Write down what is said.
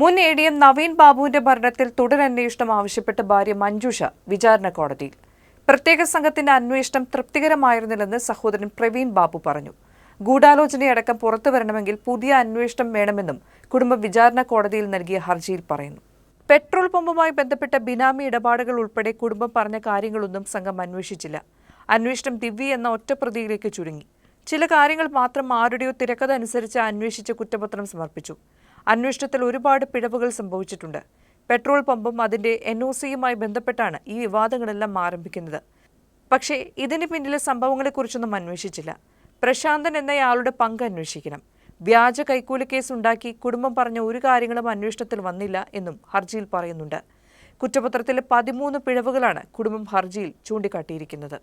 മുൻ എ.ഡി.എം. നവീൻ ബാബുവിന്റെ മരണത്തിൽ തുടരന്വേഷണം ആവശ്യപ്പെട്ട് ഭാര്യ മഞ്ജുഷ വിചാരണ കോടതിയിൽ. പ്രത്യേക സംഘത്തിന്റെ അന്വേഷണം തൃപ്തികരമായിരുന്നില്ലെന്ന് സഹോദരൻ പ്രവീൺ ബാബു പറഞ്ഞു. ഗൂഢാലോചനയടക്കം പുറത്തുവരണമെങ്കിൽ പുതിയ അന്വേഷണം വേണമെന്നും കുടുംബം വിചാരണ കോടതിയിൽ നൽകിയ ഹർജിയിൽ പറയുന്നു. പെട്രോൾ പമ്പുമായി ബന്ധപ്പെട്ട ബിനാമി ഇടപാടുകൾ ഉൾപ്പെടെ കുടുംബം പറഞ്ഞ കാര്യങ്ങളൊന്നും സംഘം അന്വേഷിച്ചില്ല. അന്വേഷണം ദിവ്യ എന്ന ഒറ്റപ്രതിയിലേക്ക് ചുരുങ്ങി. ചില കാര്യങ്ങൾ മാത്രം ആരുടെയോ തിരക്കഥ അനുസരിച്ച് അന്വേഷിച്ച് കുറ്റപത്രം സമർപ്പിച്ചു. അന്വേഷണത്തിൽ ഒരുപാട് പിഴവുകൾ സംഭവിച്ചിട്ടുണ്ട്. പെട്രോൾ പമ്പും അതിന്റെ NOCയുമായി ബന്ധപ്പെട്ടാണ് ഈ വിവാദങ്ങളെല്ലാം ആരംഭിക്കുന്നത്. പക്ഷേ ഇതിന് പിന്നിലെ സംഭവങ്ങളെക്കുറിച്ചൊന്നും അന്വേഷിച്ചില്ല. പ്രശാന്തൻ എന്നയാളുടെ പങ്ക് അന്വേഷിക്കണം. വ്യാജ കൈക്കൂലി കേസ് ഉണ്ടാക്കി കുടുംബം പറഞ്ഞ ഒരു കാര്യങ്ങളും അന്വേഷണത്തിൽ വന്നില്ല എന്നും ഹർജിയിൽ പറയുന്നുണ്ട്. കുറ്റപത്രത്തിലെ 13 പിഴവുകളാണ് കുടുംബം ഹർജിയിൽ ചൂണ്ടിക്കാട്ടിയിരിക്കുന്നത്.